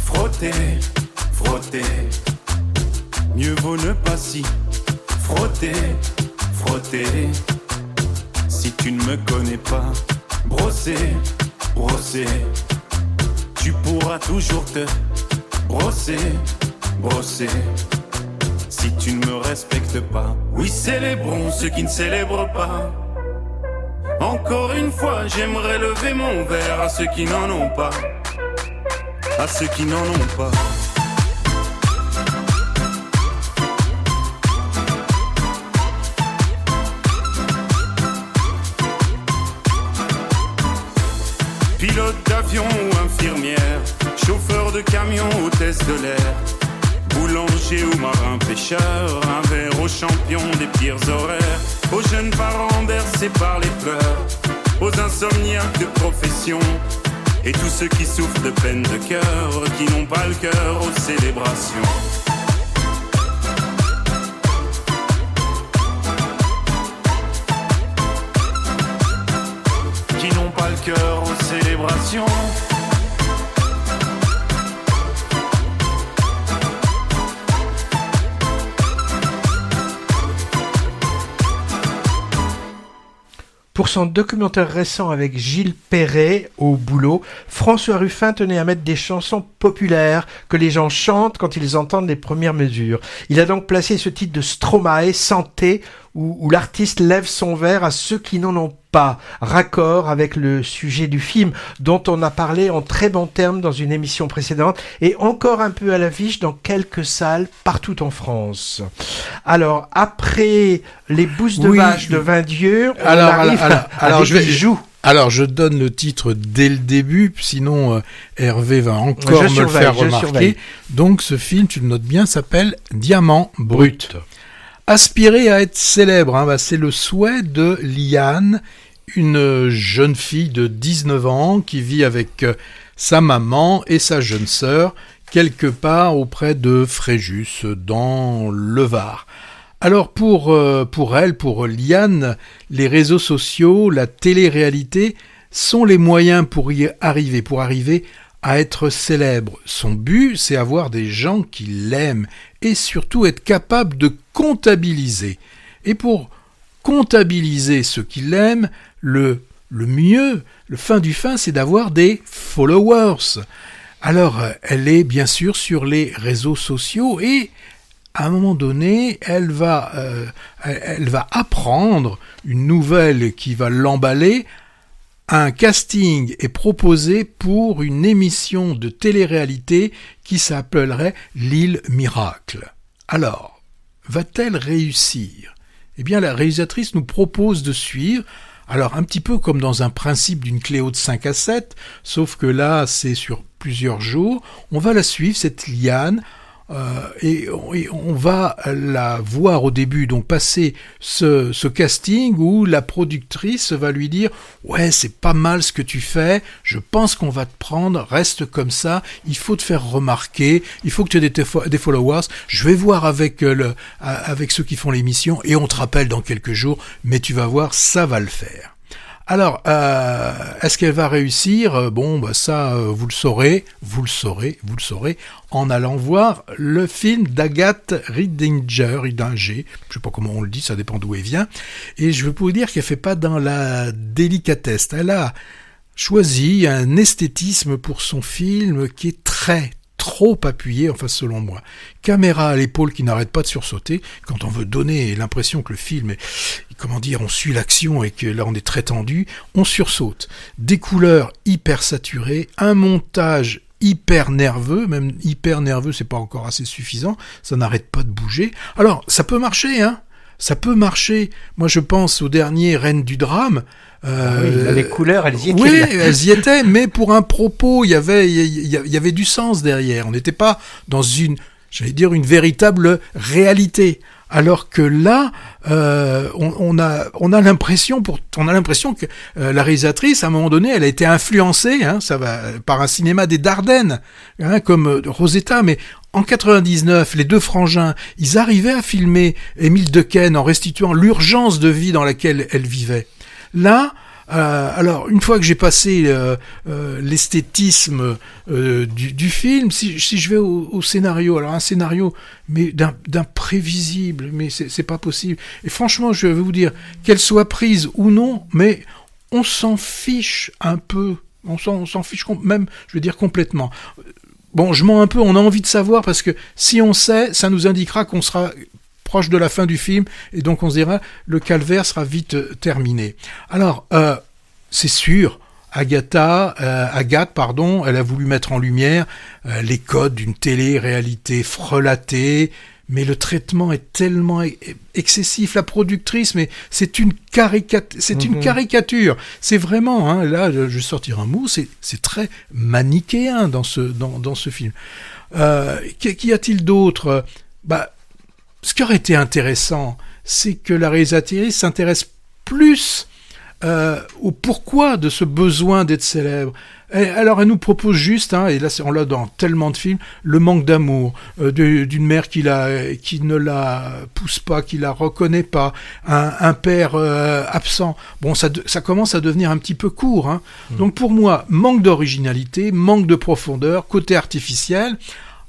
Frotter, frotter, mieux vaut ne pas si. Frotter, frotter, si tu ne me connais pas. Brosser, brosser, tu pourras toujours te brosser, brosser, si tu ne me respectes pas. Oui, célébrons ceux qui ne célèbrent pas. Encore une fois, j'aimerais lever mon verre à ceux qui n'en ont pas, à ceux qui n'en ont pas. Pilote d'avion ou infirmière, chauffeur de camion, hôtesse de l'air, boulanger ou marin pêcheur, un verre aux champions des pires horaires, aux jeunes parents bercés par les pleurs, aux insomniaques de profession, et tous ceux qui souffrent de peine de cœur, qui n'ont pas le cœur aux célébrations. Qui n'ont pas le cœur aux célébrations. Pour son documentaire récent avec Gilles Perret au boulot, François Ruffin tenait à mettre des chansons populaires que les gens chantent quand ils entendent les premières mesures. Il a donc placé ce titre de Stromae, Santé, où l'artiste lève son verre à ceux qui n'en ont pas, raccord avec le sujet du film dont on a parlé en très bons termes dans une émission précédente et encore un peu à l'affiche dans quelques salles partout en France. Alors, après les bousses de vache de Vindieu, on arrive à des bijoux. Alors, je donne le titre dès le début, sinon Hervé va encore me le faire remarquer. Donc, ce film, tu le notes bien, s'appelle Diamant Brut. Aspirer à être célèbre, c'est le souhait de Liane, une jeune fille de 19 ans qui vit avec sa maman et sa jeune sœur quelque part auprès de Fréjus, dans le Var. Alors pour Liane, les réseaux sociaux, la télé-réalité sont les moyens pour arriver à être célèbre. Son but, c'est avoir des gens qui l'aiment et surtout être capable de comptabiliser. Et pour comptabiliser ceux qui l'aiment, le mieux, le fin du fin, c'est d'avoir des followers. Alors, elle est bien sûr sur les réseaux sociaux et à un moment donné, elle va apprendre une nouvelle qui va l'emballer. Un casting est proposé pour une émission de télé-réalité qui s'appellerait L'île Miracle. Alors, va-t-elle réussir ? Eh bien, la réalisatrice nous propose de suivre, alors un petit peu comme dans un principe d'une Cléo de 5 à 7, sauf que là, c'est sur plusieurs jours. On va la suivre, cette Liane, Et on va la voir au début, donc passer ce casting où la productrice va lui dire « Ouais, c'est pas mal ce que tu fais, je pense qu'on va te prendre, reste comme ça, il faut te faire remarquer, il faut que tu aies des followers, je vais voir avec ceux qui font l'émission et on te rappelle dans quelques jours, mais tu vas voir, ça va le faire. » Alors, est-ce qu'elle va réussir ? Bon, bah ça, vous le saurez en allant voir le film d'Agathe Ridinger, je sais pas comment on le dit, ça dépend d'où elle vient, et je veux vous dire qu'elle fait pas dans la délicatesse. Elle a choisi un esthétisme pour son film qui est trop appuyé, enfin selon moi. Caméra à l'épaule qui n'arrête pas de sursauter, quand on veut donner l'impression que le film est, on suit l'action et que là on est très tendu, on sursaute. Des couleurs hyper saturées, un montage hyper nerveux, même hyper nerveux c'est pas encore assez suffisant, ça n'arrête pas de bouger. Alors, ça peut marcher, hein. Ça peut marcher. Moi je pense au dernier Reine du drame, les couleurs, elles y étaient. Oui, elles y étaient, mais pour un propos, il y avait du sens derrière. On n'était pas dans une véritable réalité. Alors que là, on a l'impression que la réalisatrice, à un moment donné, elle a été influencée, par un cinéma des Dardennes, comme Rosetta, mais en 99, les deux frangins, ils arrivaient à filmer Émile Dequesne en restituant l'urgence de vie dans laquelle elle vivait. Là, alors une fois que j'ai passé l'esthétisme du film, si je vais au scénario, alors un scénario mais d'un prévisible, mais c'est pas possible. Et franchement, je vais vous dire, qu'elle soit prise ou non, mais on s'en fiche un peu, on s'en fiche même, je veux dire complètement. Bon, je mens un peu, on a envie de savoir parce que si on sait, ça nous indiquera qu'on sera proche de la fin du film, et donc on se dira, le calvaire sera vite terminé. Alors, c'est sûr, Agathe, elle a voulu mettre en lumière les codes d'une télé-réalité frelatée, mais le traitement est tellement excessif. La productrice, mais c'est une caricature. C'est vraiment, là, je vais sortir un mot, c'est très manichéen dans ce film. Qu'y a-t-il d'autre ? Ce qui aurait été intéressant, c'est que la réalisatrice s'intéresse plus au pourquoi de ce besoin d'être célèbre. Alors elle nous propose juste, et là on l'a dans tellement de films, le manque d'amour d'une mère qui ne la pousse pas, qui la reconnaît pas, un père absent. Bon, ça commence à devenir un petit peu court. Donc pour moi, manque d'originalité, manque de profondeur, côté artificiel.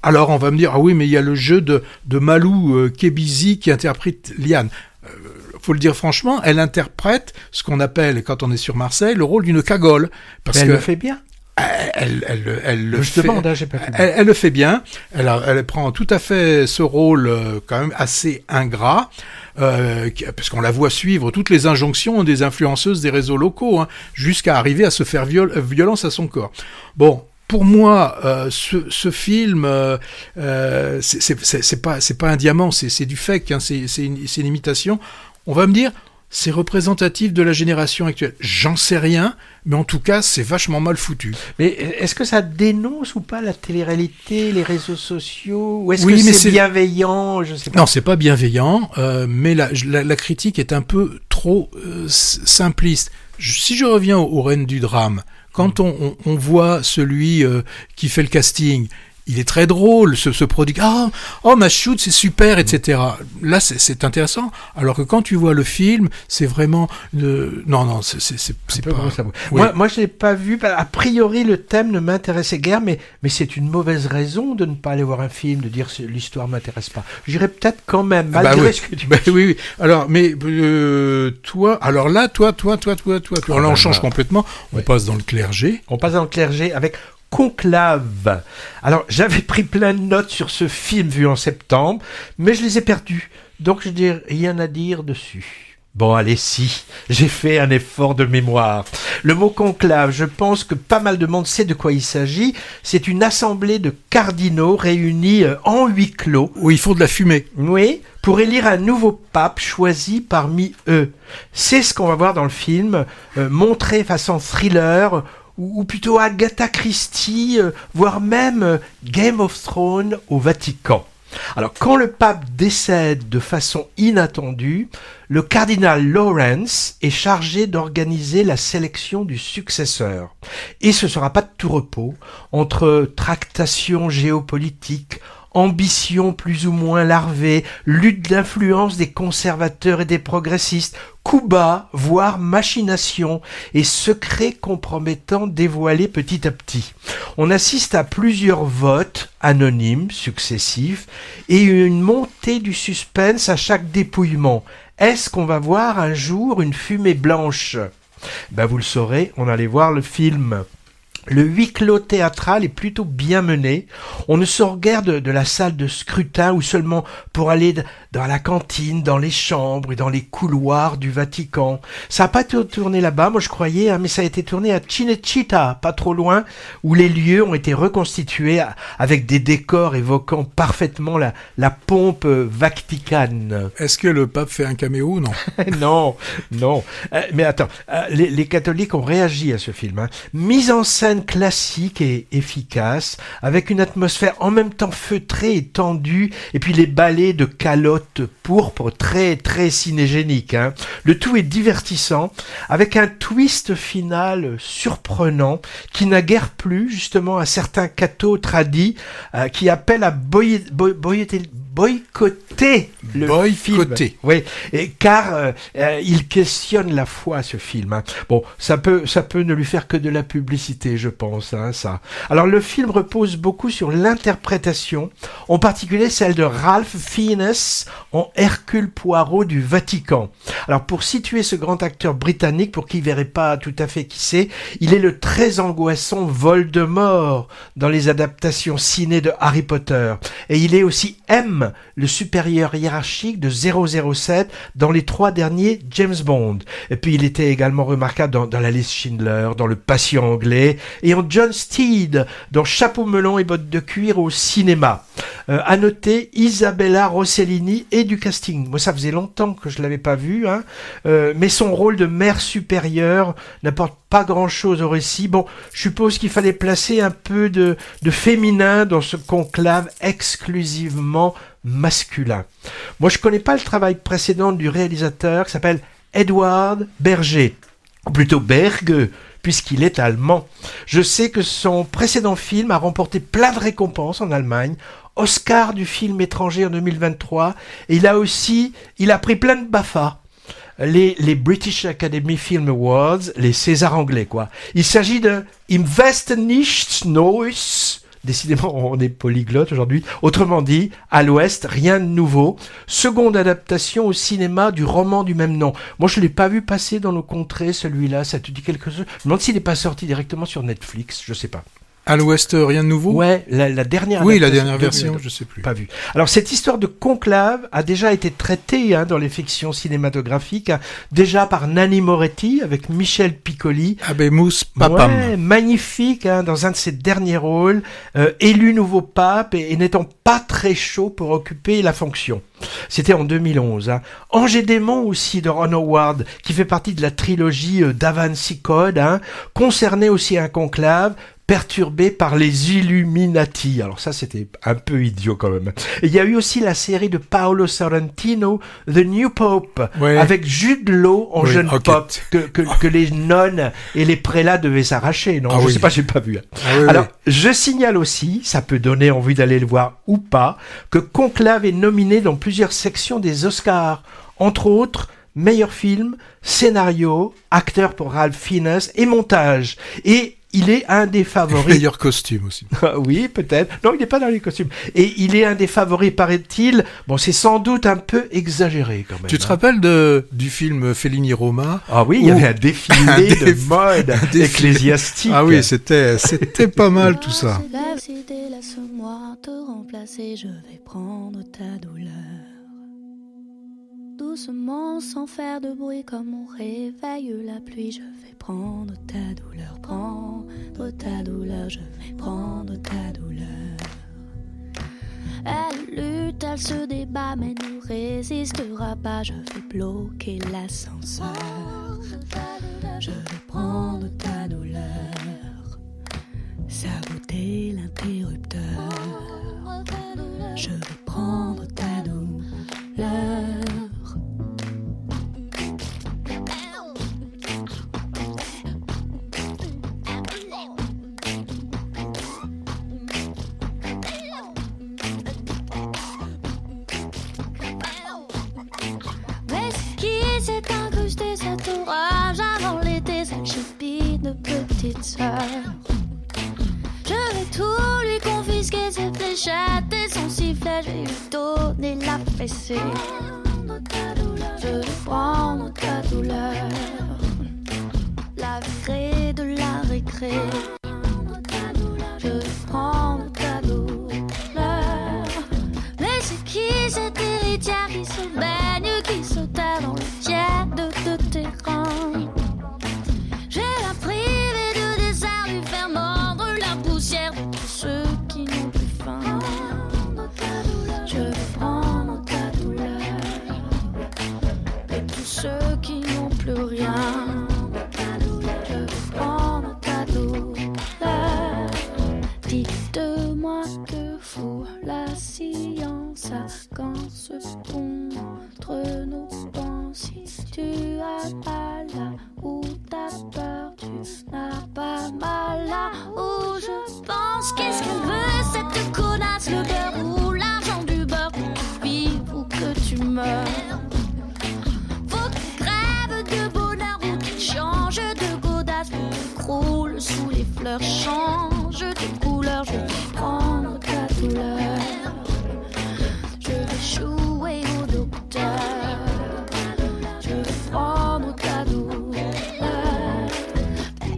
Alors on va me dire, ah oui, mais il y a le jeu de Malou Kebizi qui interprète Liane. Faut le dire franchement, elle interprète ce qu'on appelle, quand on est sur Marseille, le rôle d'une cagole. Parce elle que le fait bien. Elle le je fait. Demande, j'ai pas elle le fait bien. Elle prend tout à fait ce rôle quand même assez ingrat. Parce qu'on la voit suivre toutes les injonctions des influenceuses des réseaux locaux, jusqu'à arriver à se faire violence à son corps. Bon. Pour moi, ce film, c'est pas un diamant, c'est du fake, c'est une imitation. On va me dire, c'est représentatif de la génération actuelle. J'en sais rien, mais en tout cas, c'est vachement mal foutu. Mais est-ce que ça dénonce ou pas la télé-réalité, les réseaux sociaux, ou est-ce oui, que mais c'est bienveillant, je sais pas. Non, c'est pas bienveillant, mais la critique est un peu trop simpliste. Si je reviens aux Reines du drame, quand on voit celui qui fait le casting, il est très drôle, ce produit. Oh, Mashoud, c'est super, etc. Là, c'est intéressant. Alors que quand tu vois le film, c'est vraiment non, c'est pas. Oui. Moi, je l'ai pas vu. A priori, le thème ne m'intéressait guère, mais c'est une mauvaise raison de ne pas aller voir un film, de dire l'histoire m'intéresse pas. J'irai peut-être quand même, malgré ce que tu dis. Oui. Alors, mais toi. Alors là, toi. Alors là, on change complètement. On passe dans le clergé. On passe dans le clergé avec Conclave. Alors, j'avais pris plein de notes sur ce film vu en septembre, mais je les ai perdues. Donc, je n'ai rien à dire dessus. Bon, allez, si, j'ai fait un effort de mémoire. Le mot conclave, je pense que pas mal de monde sait de quoi il s'agit. C'est une assemblée de cardinaux réunis en huis clos. Où ils font de la fumée. Oui, pour élire un nouveau pape choisi parmi eux. C'est ce qu'on va voir dans le film, montré façon thriller, ou plutôt Agatha Christie, voire même Game of Thrones au Vatican. Alors, quand le pape décède de façon inattendue, le cardinal Lawrence est chargé d'organiser la sélection du successeur. Et ce ne sera pas de tout repos, entre tractations géopolitiques, ambition plus ou moins larvée, lutte d'influence des conservateurs et des progressistes, coups bas, voire machination et secrets compromettants dévoilés petit à petit. On assiste à plusieurs votes anonymes, successifs, et une montée du suspense à chaque dépouillement. Est-ce qu'on va voir un jour une fumée blanche ? Vous le saurez, on allait voir le film. Le huis clos théâtral est plutôt bien mené. On ne sort guère de la salle de scrutin ou seulement pour aller dans la cantine, dans les chambres et dans les couloirs du Vatican. Ça n'a pas été tourné là-bas, moi je croyais, mais ça a été tourné à Cinecittà, pas trop loin, où les lieux ont été reconstitués avec des décors évoquant parfaitement la pompe vaticane. Est-ce que le pape fait un caméo ? Non. Non. Mais attends, les catholiques ont réagi à ce film. Mise en scène classique et efficace, avec une atmosphère en même temps feutrée et tendue, et puis les ballets de calottes pourpres très très cinégéniques. Le tout est divertissant, avec un twist final surprenant qui n'a guère plu justement à certains cathos tradis qui appellent à boycotter le film. Oui, car il questionne la foi, ce film. Bon, ça peut ne lui faire que de la publicité, je pense, ça. Alors, le film repose beaucoup sur l'interprétation, en particulier celle de Ralph Fiennes en Hercule Poirot du Vatican. Alors, pour situer ce grand acteur britannique, pour qui ne verrait pas tout à fait qui c'est, il est le très angoissant Voldemort dans les adaptations ciné de Harry Potter. Et il est aussi M, le supérieur hiérarchique de 007 dans les 3 derniers James Bond. Et puis il était également remarquable dans la liste Schindler, dans Le Patient anglais, et en John Steed dans Chapeau melon et bottes de cuir au cinéma. À noter Isabella Rossellini et du casting. Moi ça faisait longtemps que je l'avais pas vu, mais son rôle de mère supérieure n'apporte pas grand-chose au récit. Bon, je suppose qu'il fallait placer un peu de féminin dans ce conclave exclusivement masculin. Moi, je connais pas le travail précédent du réalisateur qui s'appelle Edward Berger, ou plutôt Berge, puisqu'il est allemand. Je sais que son précédent film a remporté plein de récompenses en Allemagne, Oscar du film étranger en 2023, et il a pris plein de BAFTA. Les British Academy Film Awards, les Césars anglais, quoi. Il s'agit de Im Westen nichts Neues. Décidément, on est polyglotte aujourd'hui. Autrement dit, à l'Ouest, rien de nouveau. Seconde adaptation au cinéma du roman du même nom. Moi, je ne l'ai pas vu passer dans nos contrées, celui-là. Ça te dit quelque chose ? Je me demande s'il n'est pas sorti directement sur Netflix. Je ne sais pas. À l'Ouest, rien de nouveau ? Ouais, la dernière. Oui, la dernière version, je sais plus. Pas vu. Alors, cette histoire de conclave a déjà été traitée dans les fictions cinématographiques, déjà par Nanni Moretti avec Michel Piccoli. Habemus Papam. Ouais, magnifique, dans un de ses derniers rôles, élu nouveau pape et n'étant pas très chaud pour occuper la fonction. C'était en 2011. Angers Démon aussi de Ron Howard, qui fait partie de la trilogie Da Vinci Code, concerné aussi un conclave, perturbé par les Illuminati. Alors ça, c'était un peu idiot quand même. Et il y a eu aussi la série de Paolo Sorrentino, The New Pope, avec Jude Law en jeune pope, que les nonnes et les prélats devaient s'arracher. Non, je sais pas, j'ai pas vu. Alors, je signale aussi, ça peut donner envie d'aller le voir ou pas, que Conclave est nominé dans plusieurs sections des Oscars. Entre autres, meilleur film, scénario, acteur pour Ralph Fiennes et montage. Et il est un des favoris. Meilleur costume aussi. Oui, peut-être. Non, il n'est pas dans les costumes. Et il est un des favoris, paraît-il. Bon, c'est sans doute un peu exagéré quand même. Tu te rappelles du film Fellini Roma ? Ah oui, il y avait un défilé de mode ecclésiastique. Ah oui, c'était pas mal tout ça. Laisse-moi te remplacer, je vais prendre ta douleur. Doucement, sans faire de bruit, comme on réveille la pluie, je vais prendre ta douleur, prendre ta douleur, je vais prendre ta douleur. Elle lutte, elle se débat, mais ne résistera pas, je vais bloquer l'ascenseur. Je vais prendre ta douleur. petite sœur. Je vais tout lui confisquer, ses fléchettes et son sifflet. Je vais lui donner la fessée. Je vais prendre ta douleur, la virée de la récré. Je vais prendre ta douleur. Mais c'est qui cette héritière qui se baigne, qui se terre dans le tiède de terrain? Je vais la priver de dessert, lui faire mordre la poussière de tous ceux qui n'ont plus faim. Je vais prendre ta douleur de tous ceux qui n'ont plus rien. Je vais prendre ta douleur. Dites-moi que fout la science quand se pond entre nos pensées. Tu as mal là où t'as peur, tu n'as pas mal là où je pense. Qu'est-ce qu'elle veut cette connasse, le beurre ou l'argent du beurre? Que tu vives ou que tu meurs, faut qu'il crève de bonheur ou qu'il change de godasse, ou qu'il croule sous les fleurs, change de couleur. Je vais prendre ta douleur, je vais jouer au docteur. Je vais prendre ta douleur.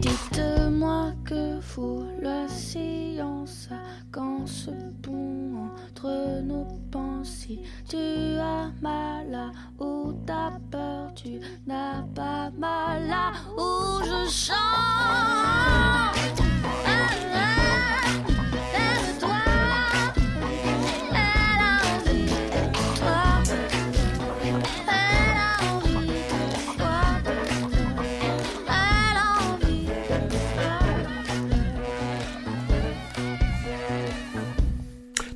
Dites-moi que fout la science quand se pond entre nos pensées. Tu as mal là où t'as peur, tu n'as pas mal là où je chante.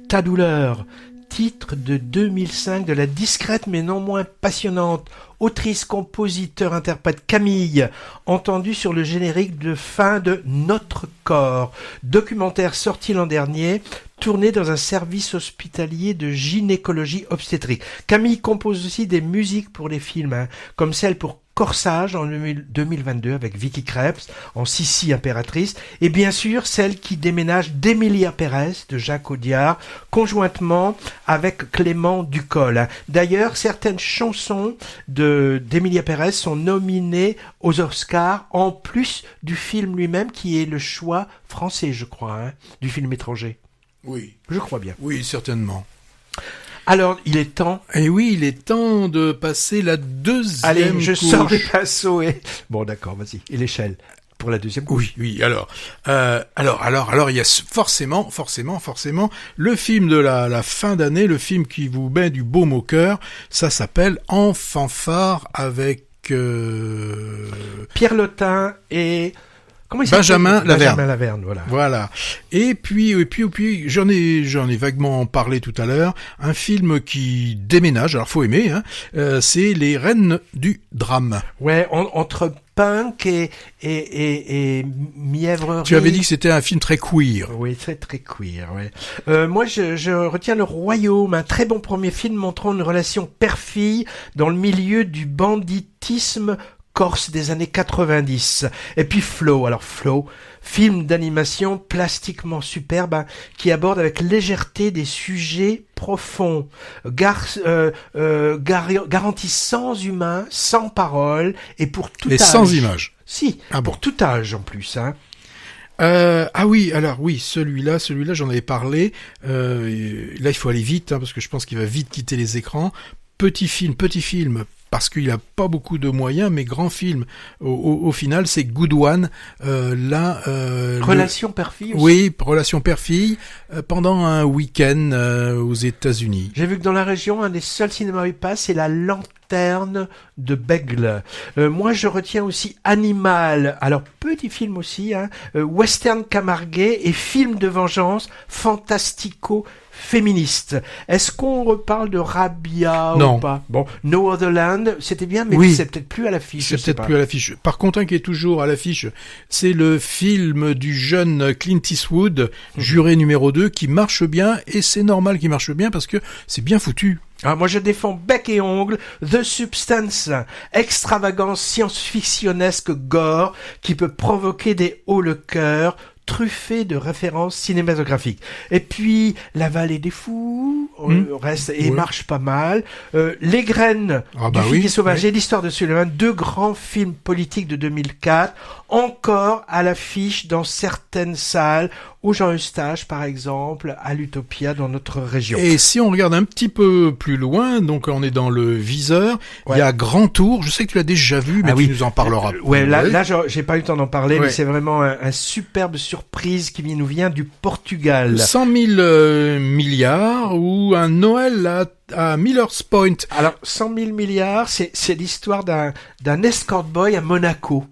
Ta douleur, titre de 2005 de la discrète mais non moins passionnante autrice, compositeur, interprète Camille, entendue sur le générique de fin de Notre corps, documentaire sorti l'an dernier, tourné dans un service hospitalier de gynécologie obstétrique. Camille compose aussi des musiques pour des films, comme celle pour Corsage en 2022 avec Vicky Krebs en Sissi impératrice, et bien sûr celle qui déménage d'Emilia Pérez de Jacques Audiard, conjointement avec Clément Ducol. D'ailleurs, certaines chansons d'Emilia Pérez sont nominées aux Oscars, en plus du film lui-même qui est le choix français, je crois, du film étranger. Oui. Je crois bien. Oui, certainement. Alors, il est temps. Et oui, il est temps de passer la deuxième Allez, je couche. sors les pinceaux et... Bon, d'accord, vas-y. Et l'échelle pour la deuxième couche. Oui, oui. Alors, il y a forcément le film de la fin d'année, le film qui vous met du baume au cœur. Ça s'appelle En fanfare avec Pierre Lotin et... Benjamin Laverne. Benjamin Laverne, voilà. Voilà. Et puis, j'en ai vaguement parlé tout à l'heure. Un film qui déménage. Alors, faut aimer, hein. C'est Les Reines du drame. Ouais, entre punk et mièvrerie. Tu avais dit que c'était un film très queer. Oui, très queer, ouais. Moi, je retiens Le Royaume, un très bon premier film montrant une relation père-fille dans le milieu du banditisme corse des années 90. Et puis Flow, film d'animation plastiquement superbe, qui aborde avec légèreté des sujets profonds, garantis sans humain, sans parole et pour tout âge. Et sans image. Si, pour tout âge en plus, hein. Celui-là, j'en avais parlé. Là, il faut aller vite, hein, parce que je pense qu'il va vite quitter les écrans. Petit film, parce qu'il n'a pas beaucoup de moyens, mais grand film. Au final, c'est Good One. Relation père-fille aussi. Oui, relation père-fille, pendant un week-end aux États-Unis. J'ai vu que dans la région, un des seuls cinémas où il passe, c'est La Lanterne de Bègle. Moi, je retiens aussi Animal. Alors, petit film aussi, hein. Western camarguais et film de vengeance fantastico-féministe. Est-ce qu'on reparle de Rabia ou pas? Bon, No Other Land, c'était bien, mais oui, c'est peut-être plus à l'affiche. C'est peut-être plus à l'affiche. Par contre, un qui est toujours à l'affiche, c'est le film du jeune Clint Eastwood, Juré numéro 2, qui marche bien, et c'est normal qu'il marche bien parce que c'est bien foutu. Ah, moi je défends bec et ongle The Substance, extravagance science-fictionnesque gore qui peut provoquer des hauts le cœur, truffé de références cinématographiques. Et puis La Vallée des Fous reste et marche pas mal. Les Graines du Figuier Sauvage et l'Histoire de Sullivan, 2 grands films politiques de 2004, encore à l'affiche dans certaines salles, au Jean Eustache par exemple, à l'Utopia dans notre région. Et si on regarde un petit peu plus loin, donc on est dans le viseur, il y a Grand Tour, je sais que tu l'as déjà vu, mais tu nous en parleras. Là j'ai pas eu le temps d'en parler, mais c'est vraiment un superbe surprise qui nous vient du Portugal. 100 000 milliards ou un Noël à Miller's Point. Alors 100 000 milliards, c'est l'histoire d'un escort boy à Monaco.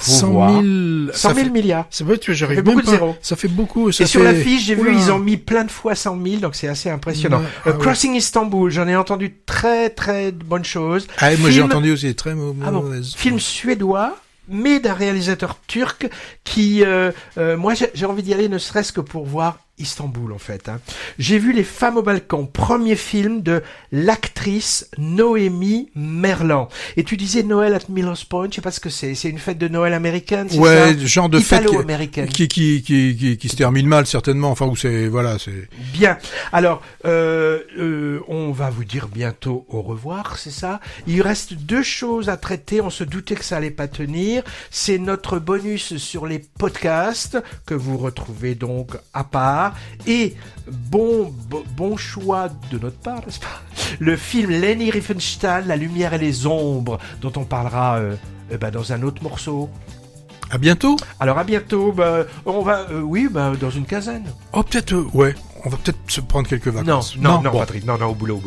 100 000 milliards. C'est vrai, j'arrive même pas. Zéro. Ça fait beaucoup. Et sur l'affiche, j'ai vu, ils ont mis plein de fois 100 000, donc c'est assez impressionnant. Crossing Istanbul, j'en ai entendu très très bonnes choses. Moi j'ai entendu aussi très mauvaises. Film suédois, mais d'un réalisateur turc qui, moi j'ai envie d'y aller ne serait-ce que pour voir Istanbul en fait. J'ai vu Les Femmes au balcon, premier film de l'actrice Noémie Merlan. Et tu disais Noël at Miller's Point, je sais pas ce que c'est. C'est une fête de Noël américaine, c'est ça? Genre de fête italo-américaine qui se termine mal certainement. Enfin où c'est c'est bien. Alors on va vous dire bientôt au revoir, c'est ça? Il reste 2 choses à traiter. On se doutait que ça allait pas tenir. C'est notre bonus sur les podcasts que vous retrouvez donc à part. Et bon choix de notre part, n'est-ce pas? Le film Leni Riefenstahl, La lumière et les ombres, dont on parlera dans un autre morceau. À bientôt. Alors à bientôt. On va, dans une quinzaine. Oh peut-être, on va peut-être se prendre quelques vacances. Non, Patrick, non, au boulot.